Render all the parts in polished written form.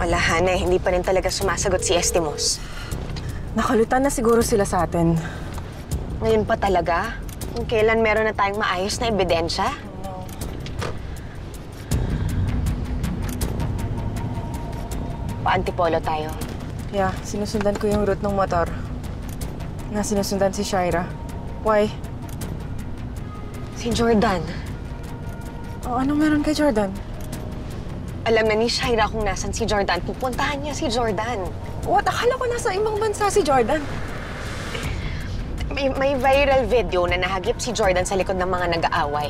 Wala, Hana. Hindi pa rin talaga sumasagot si Estimos. Nakalutan na siguro sila sa atin. Ngayon pa talaga? Kung kailan meron na tayong maayos na ebidensya? Pa-antipolo tayo. Yeah, sinusundan ko yung route ng motor. Na sinusundan si Shaira. Why? Si Jordan. Oh, anong meron kay Jordan? Alam na ni Shaira kung nasan si Jordan. Pupuntahan niya si Jordan. What? Akala ko nasa ibang bansa si Jordan. May viral video na nahagip si Jordan sa likod ng mga nag-aaway.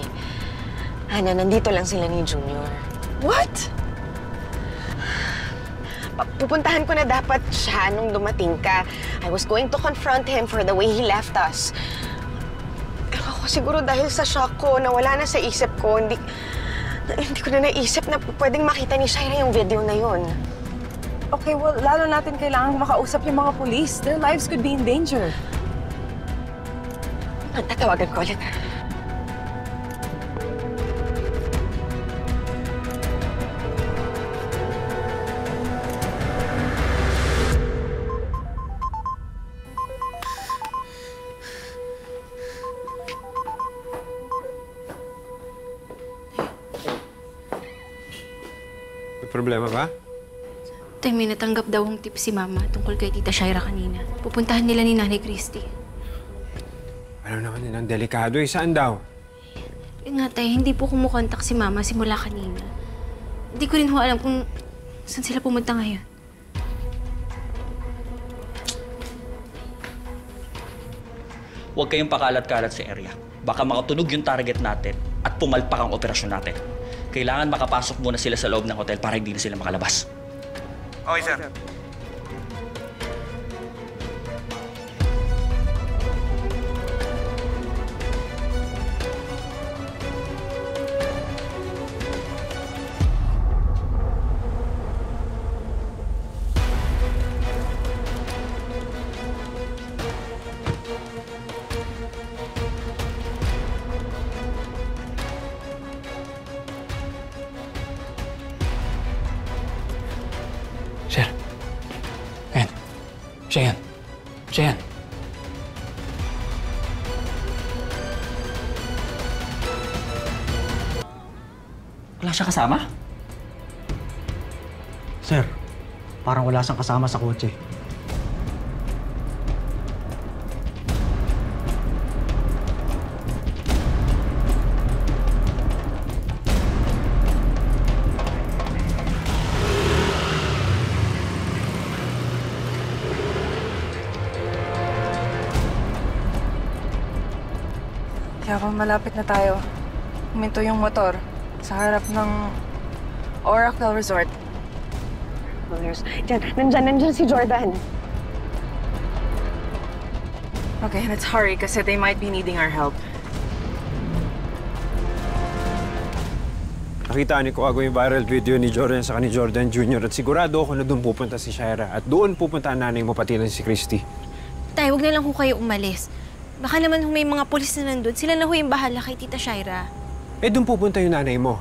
Hana, nandito lang sila ni Junior. What? Pupuntahan ko na dapat siya nung dumating ka. I was going to confront him for the way he left us. Ako siguro dahil sa shock ko, nawala na sa isip ko, hindi ko na naisip na pwedeng makita ni Shaira yung video na yun. Okay, well, lalo natin kailangan makausap yung mga police. Their lives could be in danger. Tatawagan ko ulit. Problema ba? Tay, may natanggap daw ang tip si Mama tungkol kay Tita Shaira kanina. Pupuntahan nila ni Nanay Christy. Alam naman nilang delikado eh. Saan daw? Yun nga, Tay, hindi po kumukontak si Mama simula kanina. Hindi ko rin ho alam kung saan sila pumunta ngayon. Huwag kayong pakalat-kalat sa area. Baka makatunog yung target natin at pumalpak ang operasyon natin. Kailangan makapasok muna sila sa loob ng hotel para hindi na sila makalabas. Okay, sir. Sir. Ayan. Siya yan. Siya yan. Wala siya kasama? Sir, parang wala siyang kasama sa kotse. Kaya kung malapit na tayo, huminto yung motor sa harap ng Oracle Resort. Nandyan si Jordan. Okay, let's hurry kasi they might be needing our help. Nakita ni Kuago yung viral video ni Jordan sa ni Jordan Jr. at sigurado ako na doon pupunta si Shaira at doon pupunta ang nanay mo pati na si Christy. Tay, huwag na lang ho kayo umalis. Baka naman may mga pulis na nandun. Sila na ho yung bahala kay Tita Shaira. Eh, doon pupunta yung nanay mo.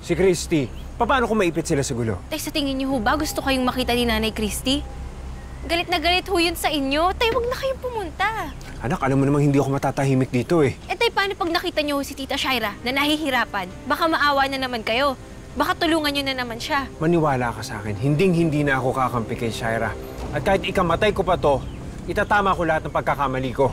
Si Christy. Paano kung maipit sila sa gulo? Tay, sa tingin niyo ho ba gusto kayong makita ni Nanay Christy? Galit na galit ho yun sa inyo. Tay, huwag na kayong pumunta. Anak, alam mo namang hindi ako matatahimik dito eh. Eh, tay, paano pag nakita niyo ho si Tita Shaira na nahihirapan? Baka maawa na naman kayo. Baka tulungan niyo na naman siya. Maniwala ka sa akin, hinding-hindi na ako kakampi kay Shaira. At kahit ikamatay ko pa to, itatama ko lahat ng pagkakamali ko.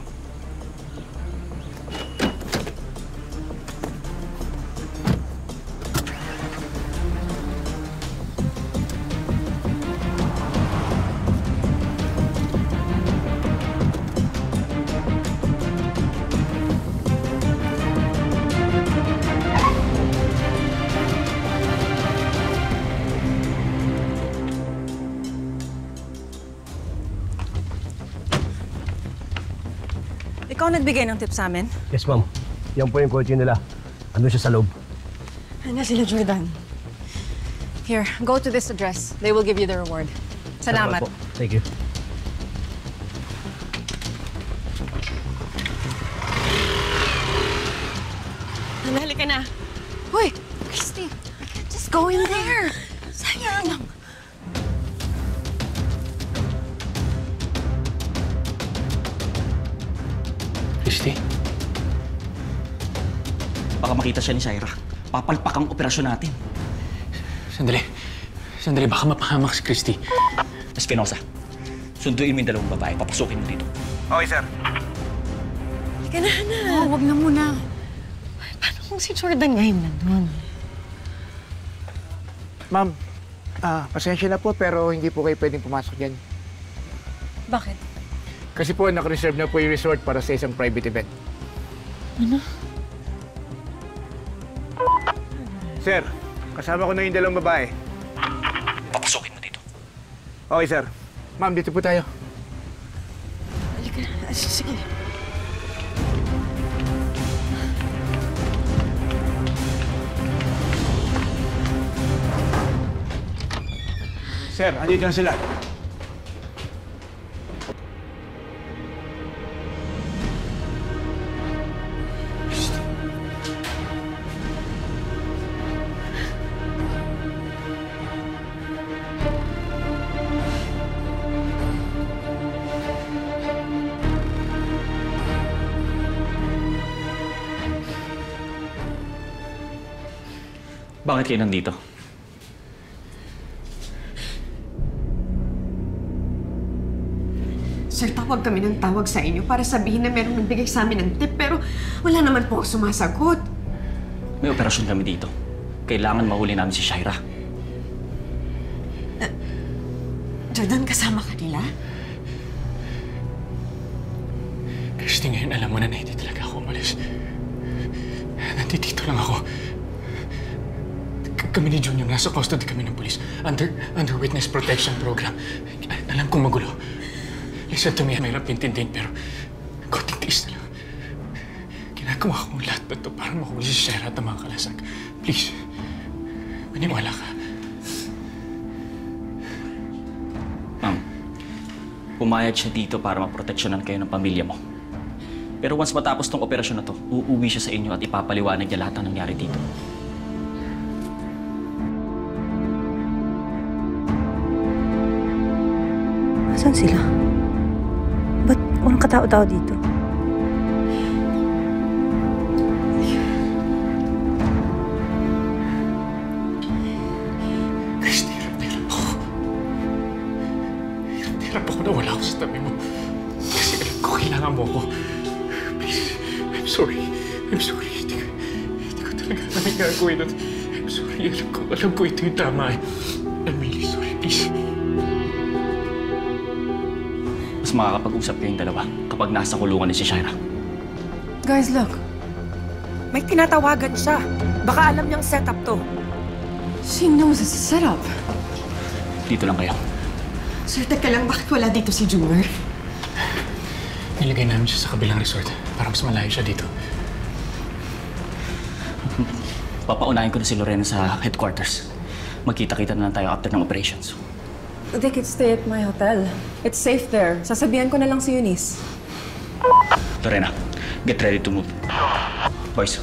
Ikaw nagbigay ng tip sa amin? Yes, ma'am. Yan po yung kotse nila. Andun siya sa loob. Ano sila, Jordan? Here, go to this address. They will give you the reward. Salamat. Po. Thank you. Halika na. Hoy, Christy, just go in there. Sayang. Baka makita siya ni Shaira. Papalpak ang operasyon natin. Sandali. Sandali, baka mapahamak si Christy. Espinosa, sunduin mo yung dalawang babae. Papasukin mo dito. Okay, sir. Halika na, Hana. Wag na muna. Paano kung si Jordan ngayon nandun? Ma'am, pasensya na po pero hindi po kayo pwedeng pumasok dyan. Bakit? Kasi po naka-reserve na po yung resort para sa isang private event. Sir, kasama ko na yung dalawang babae. Papasukin mo dito. Okay, sir. Ma'am, dito po tayo. Halika na. Sige. Sir, andito na sila. Bakit kayo nandito? Sir, tawag kami ng tawag sa inyo para sabihin na merong nagbigay sa amin ng tip, pero wala naman po ako sumasagot. May operasyon kami dito. Kailangan mahuli namin si Shaira. Jordan, kasama ka nila? Christy, ngayon alam mo na hindi talaga ako umalis. Nandito lang ako. Kami ni Junior, nasa custody kami ng pulis. Under witness protection program. Alam kong magulo. Listen to me, mahirap intindihin, pero konting tiis na lang. Ginagawa ko lahat na ito para mahuli si Shaira at ang mga kalasag. Please, maniwala ka. Ma'am, pumayag siya dito para maproteksyonan kayo ng pamilya mo. Pero once matapos tong operasyon na to, uuwi siya sa inyo at ipapaliwanag niya lahat ng nangyari dito. Saan sila? Ba't walang katao-tao dito? Christy, hirap ako. Hirap ako na wala ako sa tabi mo. Kasi alam ko kailangan mo ako. Please, I'm sorry. I'm sorry. Hindi ko talaga alam yung gagawin nun. I'm sorry. Alam ko ito yung tama eh. I'm really sorry. Please. Mas makakapag-usap kayong dalawa kapag nasa kulungan ni si Shaira. Guys, look. May tinatawagan siya. Baka alam niyang setup to. She knows it's a setup. Dito lang kayo. Sir, teka lang, bakit wala dito si Junior? Nilagay namin siya sa kabilang resort para mas malayo siya dito. Papaunahin ko na si Lorena sa headquarters. Magkita-kita na lang tayo after ng operations. They could stay at my hotel. It's safe there. Sasabihan ko na lang si Eunice. Lorena, get ready to move. Boys,